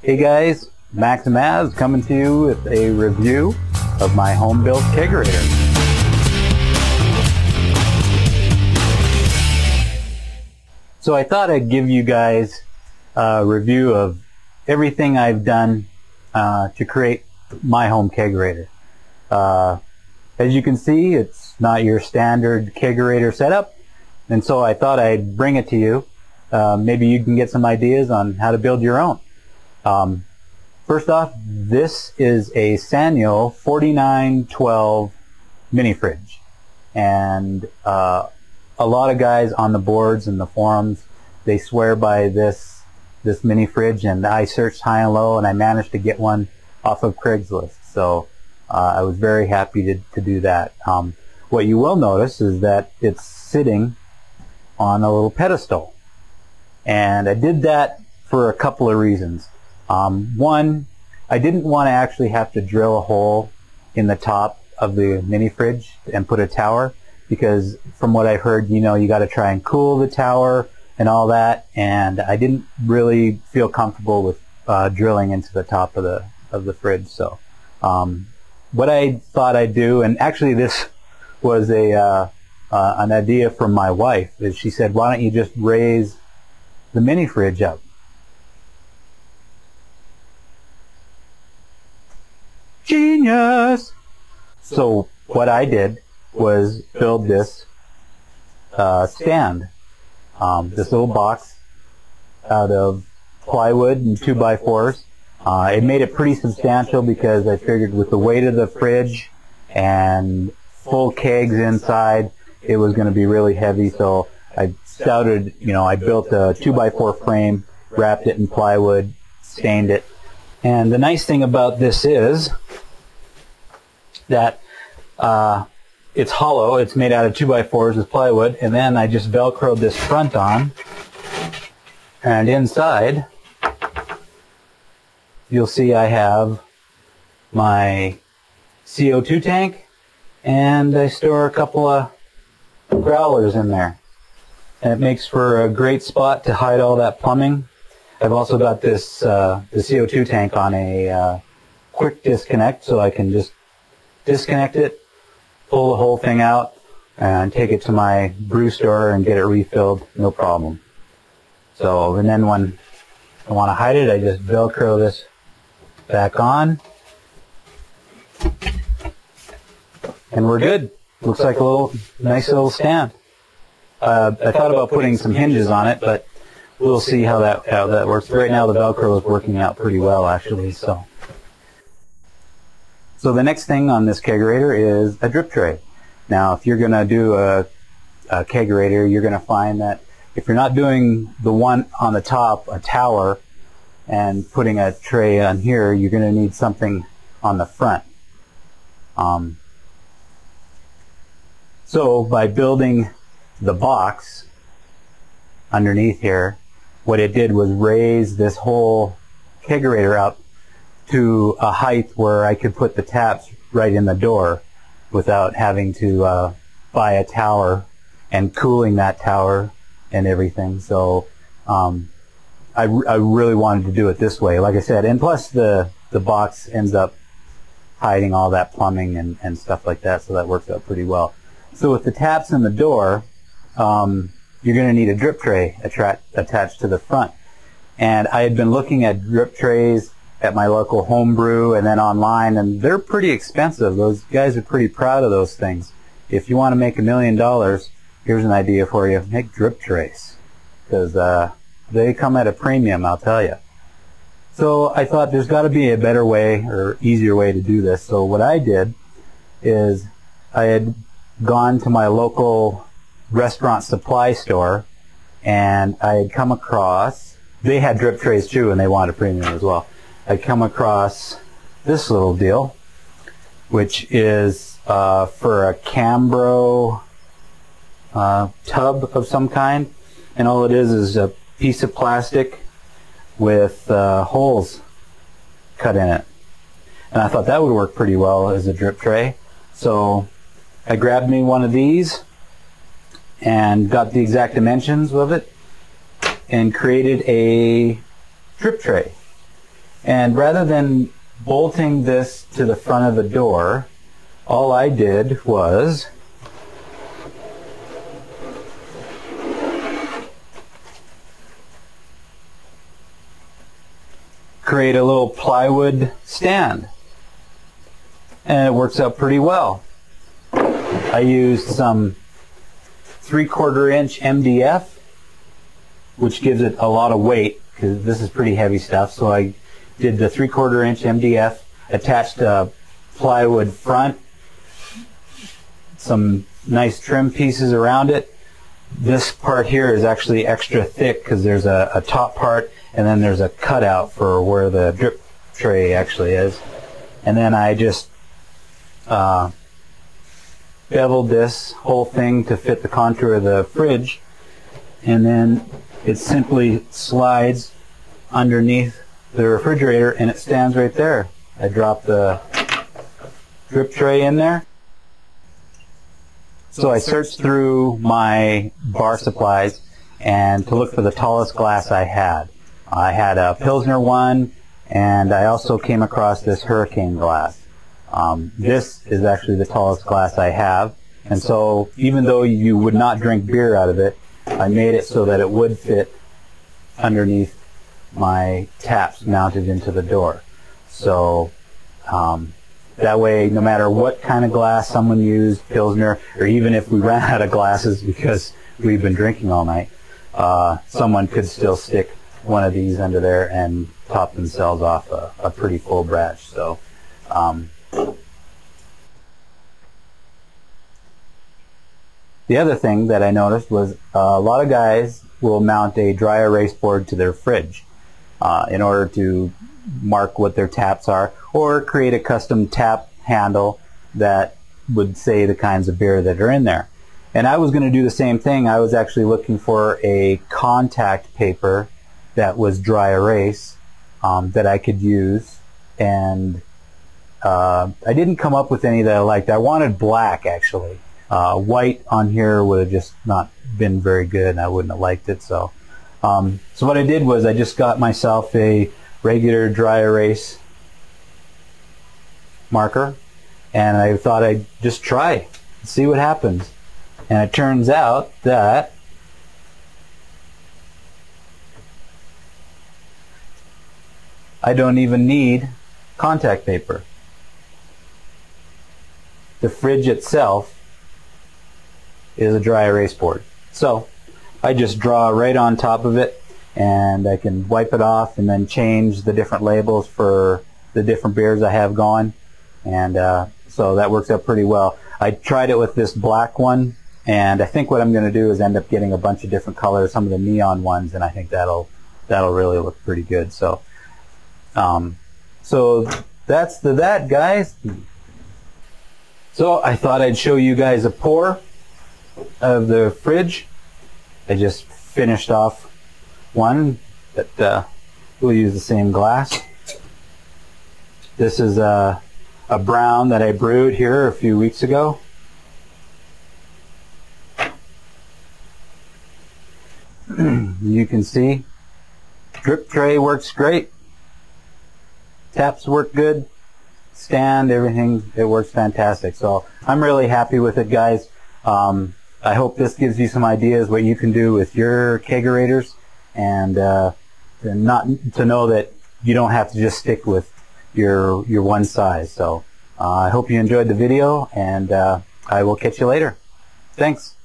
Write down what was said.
Hey guys, MaximAvs coming to you with a review of my home-built kegerator. So I thought I'd give you guys a review of everything I've done to create my home kegerator. As you can see, it's not your standard kegerator setup, and so I thought I'd bring it to you. Maybe you can get some ideas on how to build your own. First off, this is a Sanyo 4912 mini fridge, and a lot of guys on the boards and the forums, they swear by this mini fridge, and I searched high and low and I managed to get one off of Craigslist, so I was very happy to do that. What you will notice is that it's sitting on a little pedestal, and I did that for a couple of reasons. One, I didn't want to actually have to drill a hole in the top of the mini fridge and put a tower, because from what I've heard, you know, you got to try and cool the tower and all that, and I didn't really feel comfortable with drilling into the top of the fridge. So what I thought I'd do, and actually this was an idea from my wife, is she said, why don't you just raise the mini fridge up? Genius! So what I did was build this stand, this little box out of plywood and 2x4s. It made it pretty substantial because I figured with the weight of the fridge and full kegs inside, it was going to be really heavy. So I started, I built a 2x4 frame, wrapped it in plywood, stained it. And the nice thing about this is that it's hollow. It's made out of 2x4s with plywood, and then I just velcroed this front on, and inside you'll see I have my CO2 tank, and I store a couple of growlers in there, and it makes for a great spot to hide all that plumbing. I've also got this the CO2 tank on a quick disconnect, so I can just disconnect it, pull the whole thing out, and take it to my brew store and get it refilled, no problem. So, and then when I want to hide it, I just Velcro this back on, and we're good. Looks like a nice little stand. I thought about putting some hinges on it, but we'll see how that works. Right now the Velcro is working out pretty well, actually. So the next thing on this kegerator is a drip tray. Now, if you're going to do a kegerator, you're going to find that if you're not doing the one on the top, a tower, and putting a tray on here, you're going to need something on the front. So by building the box underneath here, what it did was raise this whole kegerator up to a height where I could put the taps right in the door without having to buy a tower and cooling that tower and everything. So I really wanted to do it this way, like I said, and plus the box ends up hiding all that plumbing and stuff like that, so that works out pretty well. So with the taps in the door, you're going to need a drip tray attached to the front. And I had been looking at drip trays at my local homebrew and then online, and they're pretty expensive. Those guys are pretty proud of those things. If you want to make $1 million, here's an idea for you. Make drip trays, because they come at a premium, I'll tell you. So I thought there's got to be a better way or easier way to do this. So what I did is I had gone to my local restaurant supply store, and I had come across, they had drip trays too, and they wanted a premium as well. I come across this little deal, which is for a Cambro tub of some kind, and all it is a piece of plastic with holes cut in it. And I thought that would work pretty well as a drip tray. So I grabbed me one of these and got the exact dimensions of it and created a drip tray. And rather than bolting this to the front of the door, all I did was create a little plywood stand, and it works out pretty well. I used some 3/4 inch MDF, which gives it a lot of weight because this is pretty heavy stuff. So I did the 3/4 inch MDF, attached a plywood front, some nice trim pieces around it. This part here is actually extra thick because there's a top part, and then there's a cutout for where the drip tray actually is. And then I just beveled this whole thing to fit the contour of the fridge, and then it simply slides underneath the refrigerator and it stands right there. I drop the drip tray in there. So I searched through my bar supplies and to look for the tallest glass I had. I had a Pilsner one, and I also came across this hurricane glass. This is actually the tallest glass I have, and so even though you would not drink beer out of it, I made it so that it would fit underneath my taps mounted into the door. So that way, no matter what kind of glass someone used, Pilsner, or even if we ran out of glasses because we've been drinking all night, someone could still stick one of these under there and top themselves off a pretty full batch. So the other thing that I noticed was a lot of guys will mount a dry erase board to their fridge in order to mark what their taps are, or create a custom tap handle that would say the kinds of beer that are in there. And I was going to do the same thing. I was actually looking for a contact paper that was dry erase that I could use, and I didn't come up with any that I liked. I wanted black, actually. White on here would have just not been very good, and I wouldn't have liked it. So what I did was I just got myself a regular dry erase marker, and I thought I'd just try, see what happens. And it turns out that I don't even need contact paper. The fridge itself is a dry erase board. So I just draw right on top of it, and I can wipe it off and then change the different labels for the different beers I have going, and so that works out pretty well. I tried it with this black one, and I think what I'm going to do is end up getting a bunch of different colors, some of the neon ones, and I think that'll really look pretty good. So so that's that, guys. So I thought I'd show you guys a pour of the fridge. I just finished off one that we'll use the same glass. This is a brown that I brewed here a few weeks ago. You can see drip tray works great, taps work good, stand, everything, it works fantastic. So I'm really happy with it, guys. I hope this gives you some ideas what you can do with your kegerators, and to know that you don't have to just stick with your one size. So I hope you enjoyed the video, and I will catch you later. Thanks.